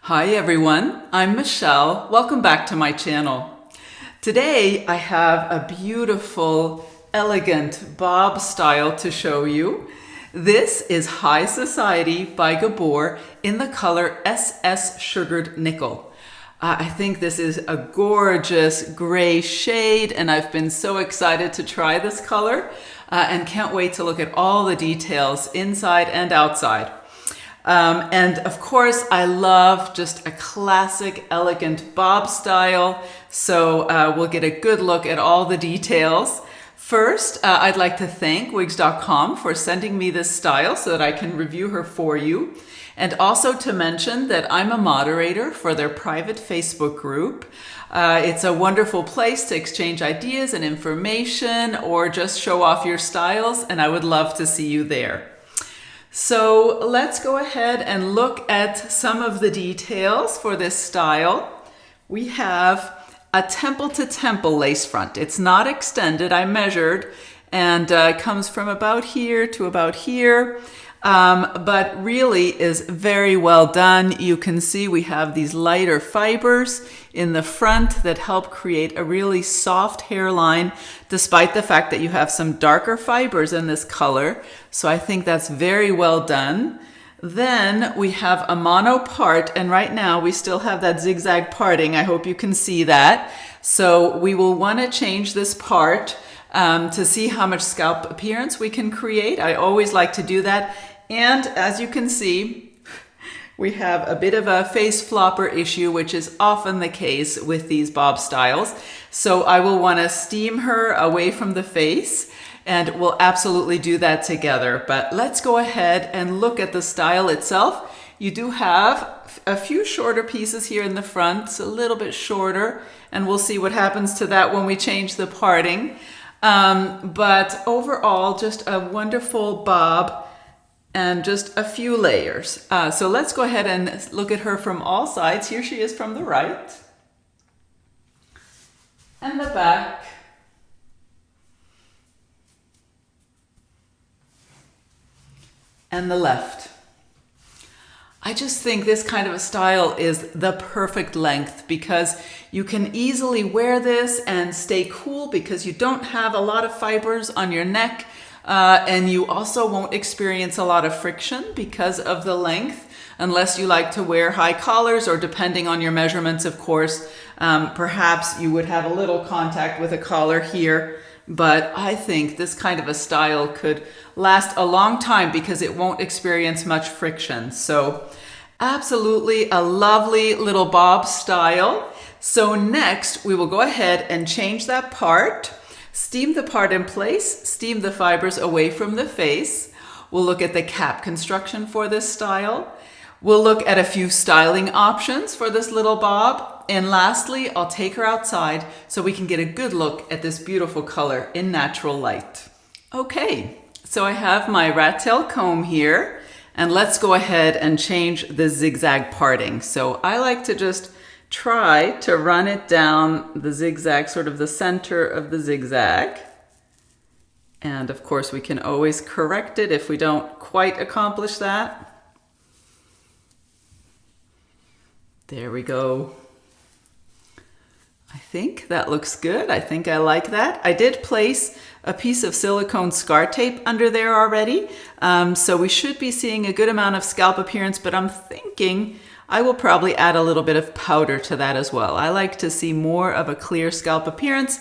Hi everyone, I'm Michelle. Welcome back to my channel. Today I have a beautiful, elegant bob style to show you. This is High Society by Gabor in the color SS Sugared Nickel. I think this is a gorgeous gray shade and I've been so excited to try this color and can't wait to look at all the details inside and outside. And of course, I love just a classic, elegant bob style. So we'll get a good look at all the details. First, I'd like to thank wigs.com for sending me this style so that I can review her for you. And also to mention that I'm a moderator for their private Facebook group. It's a wonderful place to exchange ideas and information or just show off your styles, and I would love to see you there. So let's go ahead and look at some of the details for this style. We have a temple to temple lace front. It's not extended, I measured, and it comes from about here to about here, but really is very well done. You can see we have these lighter fibers in the front that help create a really soft hairline, despite the fact that you have some darker fibers in this color. So I think that's very well done. Then we have a mono part, and right now we still have that zigzag parting. I hope you can see that. So we will want to change this part to see how much scalp appearance we can create. I always like to do that. And as you can see, we have a bit of a face flopper issue, which is often the case with these bob styles. So I will want to steam her away from the face, and we'll absolutely do that together. But let's go ahead and look at the style itself. You do have a few shorter pieces here in the front, it's a little bit shorter, and we'll see what happens to that when we change the parting. But overall, just a wonderful bob and just a few layers. So let's go ahead and look at her from all sides. Here she is from the right and the back. And the left. I just think this kind of a style is the perfect length because you can easily wear this and stay cool because you don't have a lot of fibers on your neck. And you also won't experience a lot of friction because of the length, unless you like to wear high collars, or depending on your measurements, of course, perhaps you would have a little contact with a collar here. But I think this kind of a style could last a long time because it won't experience much friction. So absolutely a lovely little bob style. So next we will go ahead and change that part. Steam the part in place, steam the fibers away from the face. We'll look at the cap construction for this style. We'll look at a few styling options for this little bob. And lastly, I'll take her outside so we can get a good look at this beautiful color in natural light. Okay, so I have my rat tail comb here, and let's go ahead and change the zigzag parting. So I like to just try to run it down the zigzag, sort of the center of the zigzag. And of course we can always correct it if we don't quite accomplish that. There we go. I think that looks good. I think I like that. I did place a piece of silicone scar tape under there already. So we should be seeing a good amount of scalp appearance, but I'm thinking I will probably add a little bit of powder to that as well. I like to see more of a clear scalp appearance,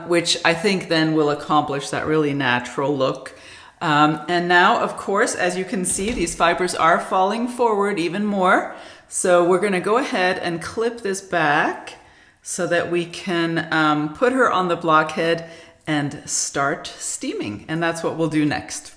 which I think then will accomplish that really natural look. And now, of course, as you can see, these fibers are falling forward even more. So we're going to go ahead and clip this back so that we can put her on the blockhead and start steaming. And that's what we'll do next.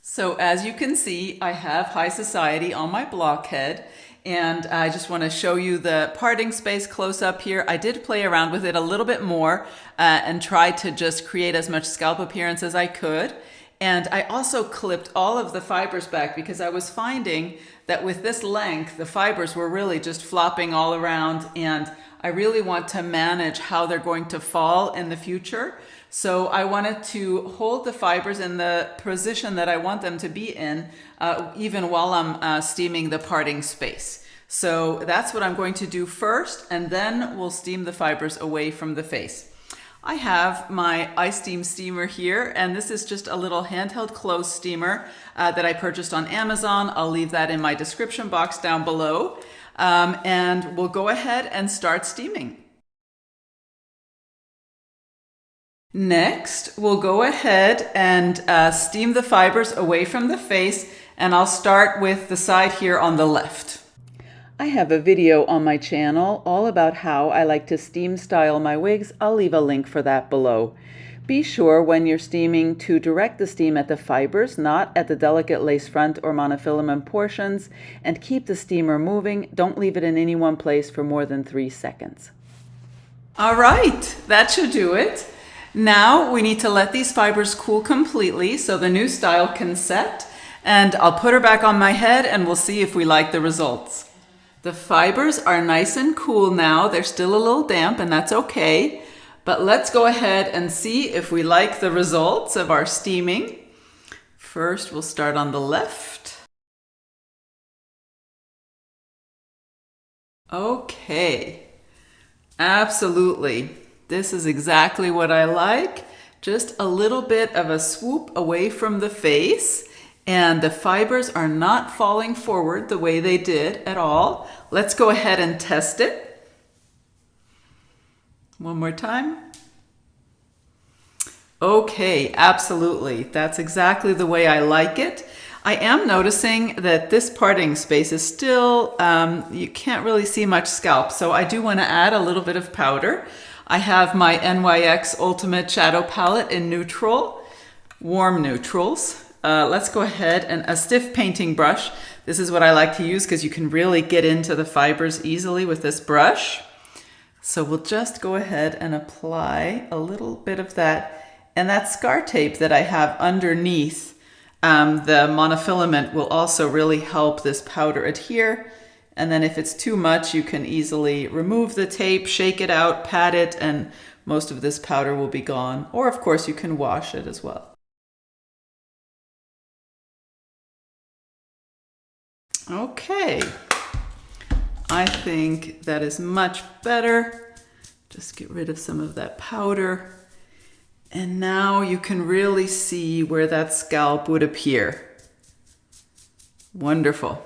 So as you can see, I have High Society on my blockhead. And I just want to show you the parting space close up here. I did play around with it a little bit more and try to just create as much scalp appearance as I could. And I also clipped all of the fibers back because I was finding that with this length, the fibers were really just flopping all around, and I really want to manage how they're going to fall in the future. So I wanted to hold the fibers in the position that I want them to be in, even while I'm steaming the parting space. So that's what I'm going to do first, and then we'll steam the fibers away from the face. I have my iSteam steamer here, and this is just a little handheld clothes steamer that I purchased on Amazon. I'll leave that in my description box down below, and we'll go ahead and start steaming. Next, we'll go ahead and steam the fibers away from the face, and I'll start with the side here on the left. I have a video on my channel all about how I like to steam style my wigs. I'll leave a link for that below. Be sure when you're steaming to direct the steam at the fibers, not at the delicate lace front or monofilament portions, and keep the steamer moving. Don't leave it in any one place for more than 3 seconds. All right, that should do it. Now we need to let these fibers cool completely so the new style can set, and I'll put her back on my head and we'll see if we like the results. The fibers are nice and cool now. They're still a little damp, and that's okay, but let's go ahead and see if we like the results of our steaming. First, we'll start on the left. Okay, absolutely. This is exactly what I like. Just a little bit of a swoop away from the face, and the fibers are not falling forward the way they did at all. Let's go ahead and test it. One more time. Okay, absolutely. That's exactly the way I like it. I am noticing that this parting space is still, you can't really see much scalp, so I do want to add a little bit of powder. I have my NYX Ultimate Shadow Palette in neutral, warm neutrals. Let's go ahead and a stiff painting brush. This is what I like to use because you can really get into the fibers easily with this brush. So we'll just go ahead and apply a little bit of that. And that scar tape that I have underneath the monofilament will also really help this powder adhere. And then if it's too much, you can easily remove the tape, shake it out, pat it, and most of this powder will be gone. Or of course you can wash it as well. Okay, I think that is much better. Just get rid of some of that powder. And now you can really see where that scalp would appear. Wonderful.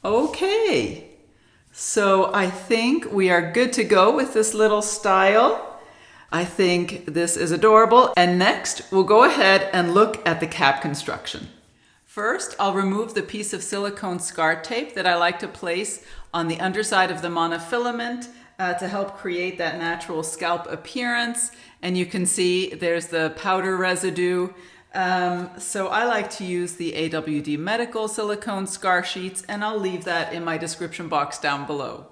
Okay, so I think we are good to go with this little style. I think this is adorable. And next, we'll go ahead and look at the cap construction. First, I'll remove the piece of silicone scar tape that I like to place on the underside of the monofilament to help create that natural scalp appearance. And you can see there's the powder residue. So I like to use the AWD Medical silicone scar sheets, and I'll leave that in my description box down below.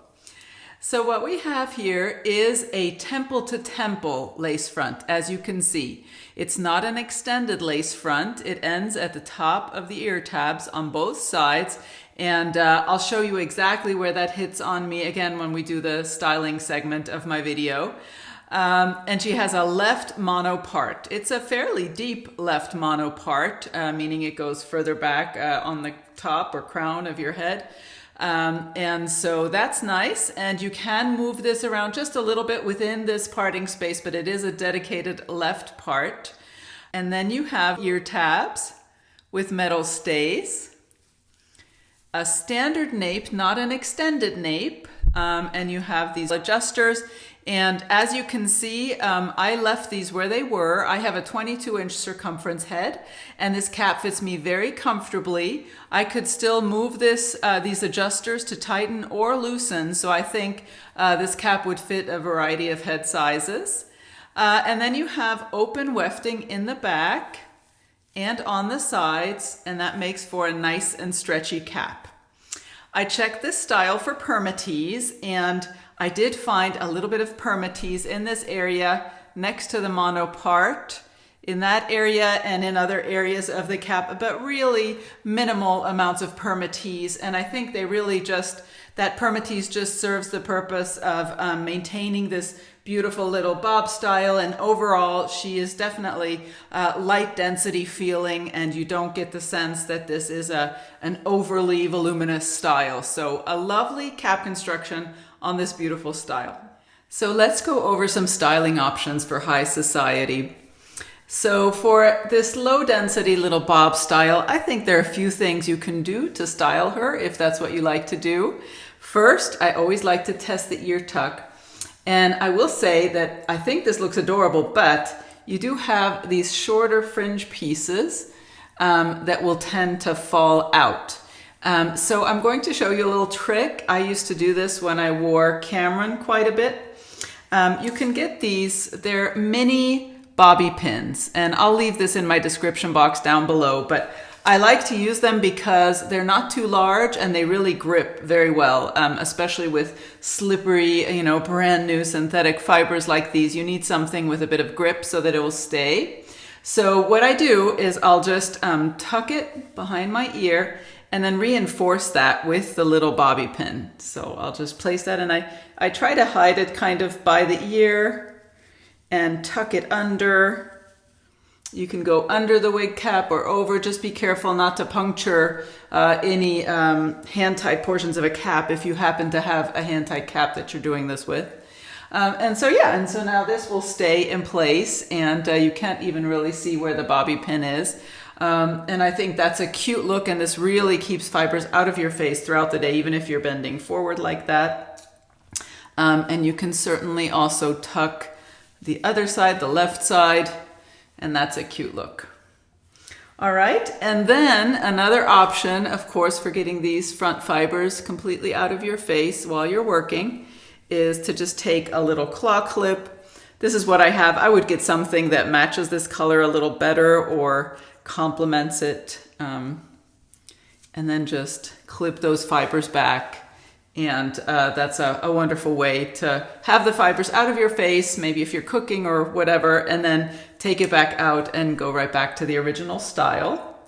So what we have here is a temple to temple lace front, as you can see. It's not an extended lace front. It ends at the top of the ear tabs on both sides, and I'll show you exactly where that hits on me again when we do the styling segment of my video. And she has a left mono part. It's a fairly deep left mono part, meaning it goes further back on the top or crown of your head. And so that's nice. And you can move this around just a little bit within this parting space, but it is a dedicated left part. And then you have ear tabs with metal stays, a standard nape, not an extended nape. And you have these adjusters. And as you can see, I left these where they were. I have a 22-inch circumference head, and this cap fits me very comfortably. I could still move this, these adjusters to tighten or loosen, so I think this cap would fit a variety of head sizes. And then you have open wefting in the back and on the sides, and that makes for a nice and stretchy cap. I checked this style for permatease, and I did find a little bit of permatease in this area next to the mono part, in that area and in other areas of the cap, but really minimal amounts of permatease. And I think they really just, that permatease just serves the purpose of maintaining this beautiful little bob style, and overall she is definitely light density feeling, and you don't get the sense that this is an overly voluminous style. So a lovely cap construction on this beautiful style. So let's go over some styling options for high society. So for this low density little bob style, I think there are a few things you can do to style her if that's what you like to do. First, I always like to test the ear tuck. And I will say that I think this looks adorable, but you do have these shorter fringe pieces that will tend to fall out. So I'm going to show you a little trick. I used to do this when I wore Cameron quite a bit. You can get these, they're mini bobby pins, and I'll leave this in my description box down below, but I like to use them because they're not too large and they really grip very well, especially with slippery, brand new synthetic fibers like these. You need something with a bit of grip so that it will stay. So what I do is I'll just tuck it behind my ear and then reinforce that with the little bobby pin. So I'll just place that, and I try to hide it kind of by the ear and tuck it under. You can go under the wig cap or over. Just be careful not to puncture any hand-tied portions of a cap if you happen to have a hand-tied cap that you're doing this with. And so now this will stay in place, and you can't even really see where the bobby pin is. And I think that's a cute look, and this really keeps fibers out of your face throughout the day, even if you're bending forward like that. And you can certainly also tuck the other side, the left side, and that's a cute look. All right, and then another option, of course, for getting these front fibers completely out of your face while you're working is to just take a little claw clip. This is what I have. I would get something that matches this color a little better or complements it, and then just clip those fibers back. And that's a wonderful way to have the fibers out of your face, maybe if you're cooking or whatever, and then take it back out and go right back to the original style.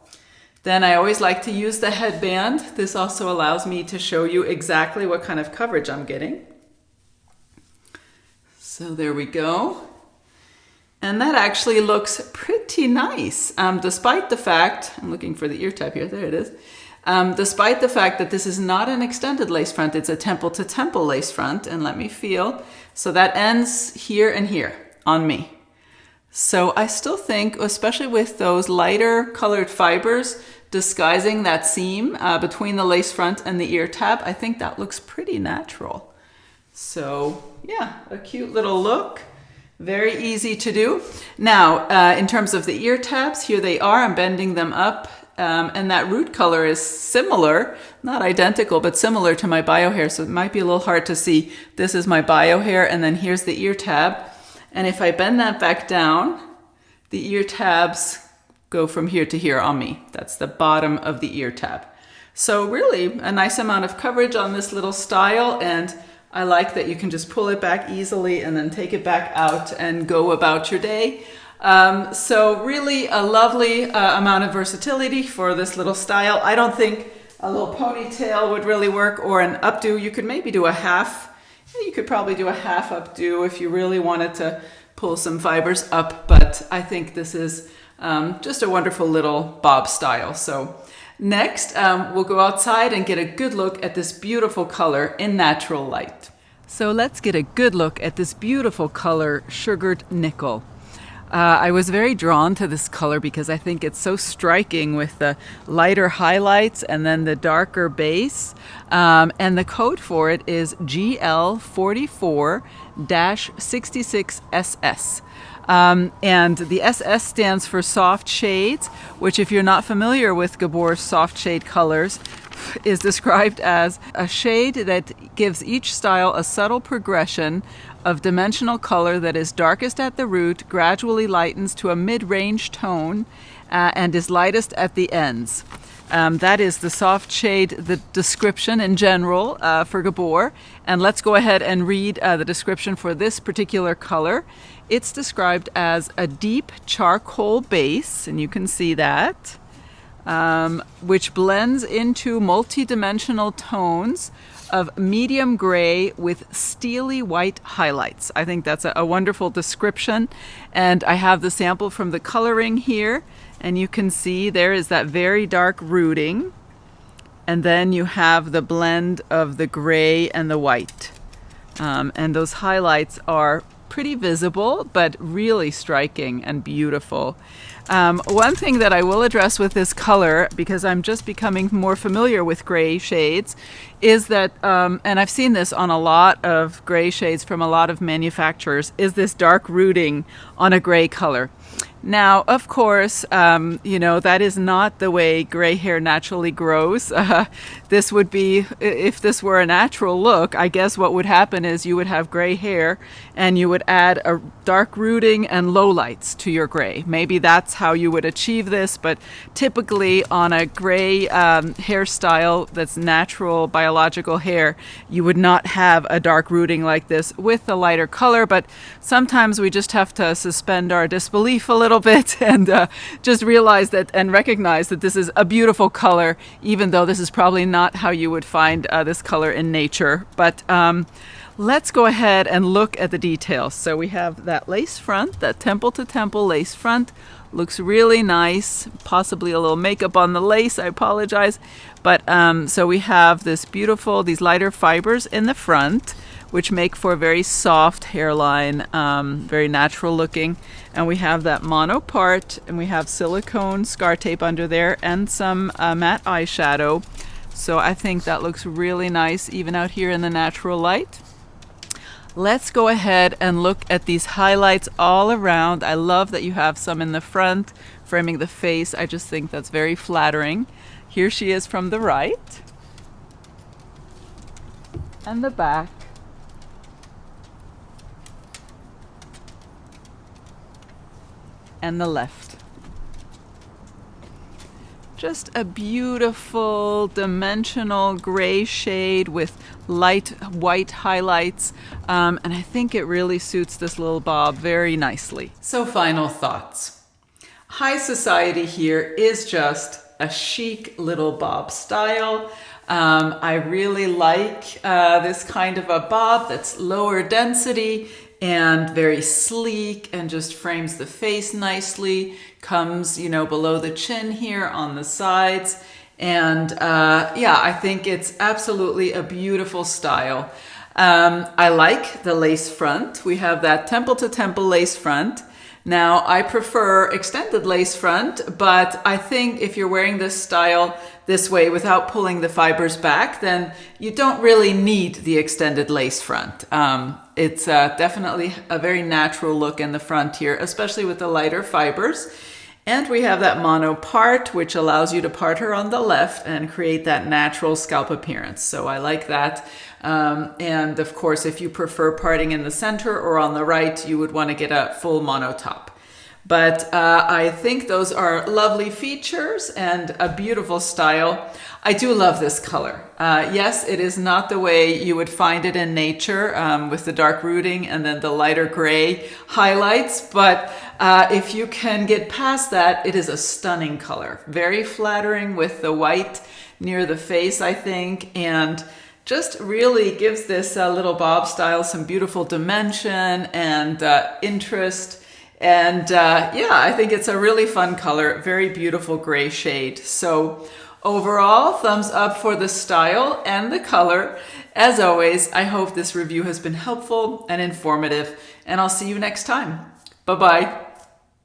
Then I always like to use the headband. This also allows me to show you exactly what kind of coverage I'm getting. So there we go. And that actually looks pretty nice, despite the fact, I'm looking for the ear tab here, there it is. Despite the fact that this is not an extended lace front, it's a temple to temple lace front, and let me feel. So that ends here and here on me. So I still think, especially with those lighter colored fibers disguising that seam between the lace front and the ear tab, I think that looks pretty natural. So yeah, a cute little look. Very easy to do. Now, in terms of the ear tabs, here they are. I'm bending them up. And that root color is similar, not identical, but similar to my bio hair. So it might be a little hard to see. This is my bio hair, and then here's the ear tab. And if I bend that back down, the ear tabs go from here to here on me. That's the bottom of the ear tab. So really a nice amount of coverage on this little style, and I like that you can just pull it back easily and then take it back out and go about your day. So really a lovely amount of versatility for this little style. I don't think a little ponytail would really work, or an updo. You could maybe do a half. You could probably do a half updo if you really wanted to pull some fibers up, but I think this is just a wonderful little bob style. So next, we'll go outside and get a good look at this beautiful color in natural light. So let's get a good look at this beautiful color, sugared nickel. I was very drawn to this color because I think it's so striking with the lighter highlights and then the darker base. And the code for it is GL44-66SS. And the SS stands for soft shades, which, if you're not familiar with Gabor's soft shade colors, is described as a shade that gives each style a subtle progression of dimensional color that is darkest at the root, gradually lightens to a mid-range tone, and is lightest at the ends. That is the soft shade, the description in general for Gabor. And let's go ahead and read the description for this particular color. It's described as a deep charcoal base, and you can see that. which blends into multi-dimensional tones of medium gray with steely white highlights. I think that's a wonderful description. And I have the sample from the coloring here, and you can see there is that very dark rooting. And then you have the blend of the gray and the white. And those highlights are pretty visible, but really striking and beautiful. One thing that I will address with this color, because I'm just becoming more familiar with gray shades, is that, and I've seen this on a lot of gray shades from a lot of manufacturers, is this dark rooting on a gray color. Now, of course, that is not the way gray hair naturally grows. This would be, if this were a natural look, I guess what would happen is you would have gray hair and you would add a dark rooting and lowlights to your gray. Maybe that's how you would achieve this, but typically on a gray hairstyle that's natural biological hair, you would not have a dark rooting like this with the lighter color, but sometimes we just have to suspend our disbelief a little bit and just realize that and recognize that this is a beautiful color, even though this is probably not how you would find this color in nature. But let's go ahead and look at the details. So we have that lace front, that temple to temple lace front. Looks really nice, possibly a little makeup on the lace, I apologize. But so we have these lighter fibers in the front, which make for a very soft hairline, very natural looking. And we have that mono part, and we have silicone scar tape under there and some matte eyeshadow. So I think that looks really nice, even out here in the natural light. Let's go ahead and look at these highlights all around. I love that you have some in the front, framing the face. I just think that's very flattering. Here she is from the right, and the back. And the left. Just a beautiful dimensional gray shade with light white highlights, and I think it really suits this little bob very nicely. So final thoughts. High society here is just a chic little bob style. I really like this kind of a bob that's lower density and very sleek and just frames the face nicely, comes, below the chin here on the sides. And I think it's absolutely a beautiful style. I like the lace front. We have that temple to temple lace front. Now, I prefer extended lace front, but I think if you're wearing this style this way without pulling the fibers back, then you don't really need the extended lace front. It's definitely a very natural look in the front here, especially with the lighter fibers. And we have that mono part, which allows you to part her on the left and create that natural scalp appearance. So I like that. And of course, if you prefer parting in the center or on the right, you would want to get a full mono top. But I think those are lovely features and a beautiful style. I do love this color. Yes, it is not the way you would find it in nature with the dark rooting and then the lighter gray highlights. But if you can get past that, it is a stunning color. Very flattering with the white near the face, I think, and just really gives this little bob style some beautiful dimension and interest. And I think it's a really fun color, very beautiful gray shade. So overall, thumbs up for the style and the color. As always, I hope this review has been helpful and informative, and I'll see you next time. Bye-bye.